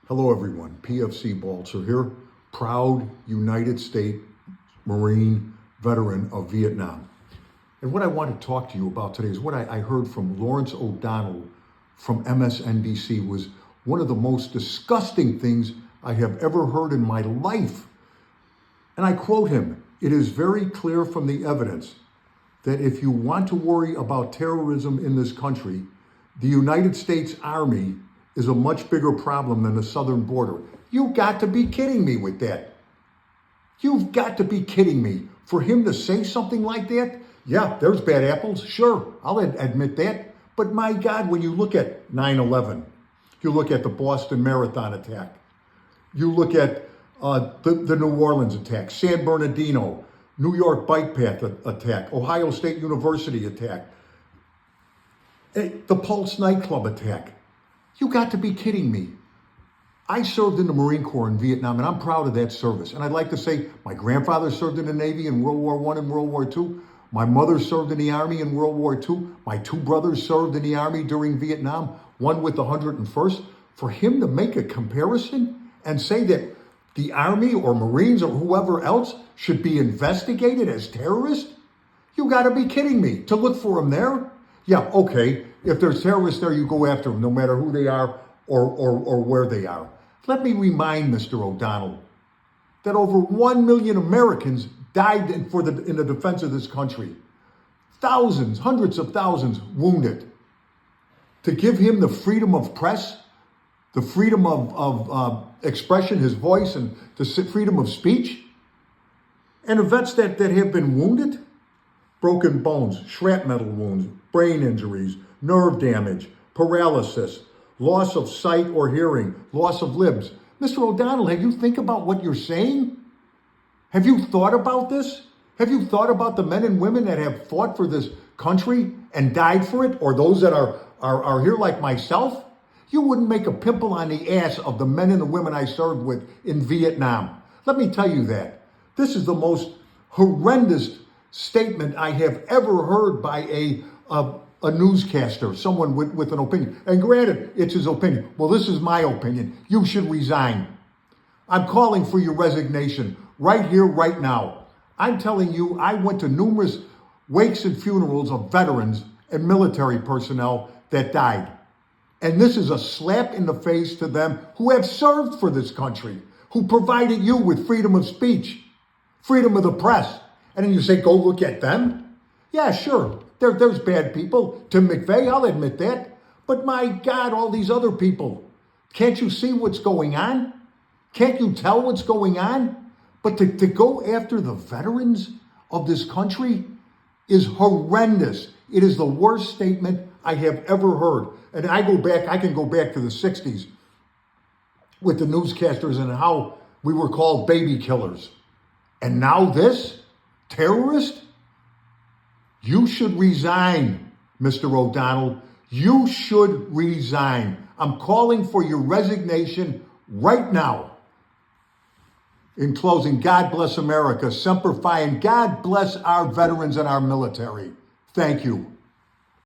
Hello everyone, PFC Balzer here, proud United States Marine veteran of Vietnam. And what I want to talk to you about today is what I heard from Lawrence O'Donnell from MSNBC was one of the most disgusting things I have ever heard in my life. And I quote him, "It is very clear from the evidence that if you want to worry about terrorism in this country, the United States Army is a much bigger problem than the southern border." You got to be kidding me with that. You've got to be kidding me. For him to say something like that, yeah, there's bad apples, sure, I'll admit that. But my God, when you look at 9/11, you look at the Boston Marathon attack, you look at the New Orleans attack, San Bernardino, New York bike path attack, Ohio State University attack, the Pulse nightclub attack. You got to be kidding me. I served in the Marine Corps in Vietnam, and I'm proud of that service. And I'd like to say my grandfather served in the Navy in World War I and World War II. My mother served in the Army in World War II. My two brothers served in the Army during Vietnam, one with the 101st. For him to make a comparison and say that the Army or Marines or whoever else should be investigated as terrorists, you got to be kidding me. To look for them there? Yeah, okay. If there's terrorists there, you go after them, no matter who they are or where they are. Let me remind Mr. O'Donnell that over 1 million Americans died in the defense of this country. Thousands, hundreds of thousands wounded. To give him the freedom of press, the freedom of expression, his voice, and the freedom of speech, and the vets that have been wounded, broken bones, shrapnel wounds, brain injuries, nerve damage, paralysis, loss of sight or hearing, loss of limbs. Mr. O'Donnell, have you think about what you're saying? Have you thought about this? Have you thought about the men and women that have fought for this country and died for it, or those that are here like myself? You wouldn't make a pimple on the ass of the men and the women I served with in Vietnam. Let me tell you that. This is the most horrendous statement I have ever heard by a newscaster, someone with an opinion. And granted, it's his opinion. Well, this is my opinion. You should resign. I'm calling for your resignation right here, right now. I'm telling you, I went to numerous wakes and funerals of veterans and military personnel that died. And this is a slap in the face to them who have served for this country, who provided you with freedom of speech, freedom of the press. And then you say, go look at them? Yeah, sure. There's bad people. Tim McVeigh, I'll admit that. But my God, all these other people. Can't you see what's going on? Can't you tell what's going on? But to go after the veterans of this country is horrendous. It is the worst statement I have ever heard. And I can go back to the 60s with the newscasters and how we were called baby killers. And now this? Terrorist? You should resign, Mr. O'Donnell. You should resign. I'm calling for your resignation right now. In closing, God bless America, Semper Fi, and God bless our veterans and our military. Thank you.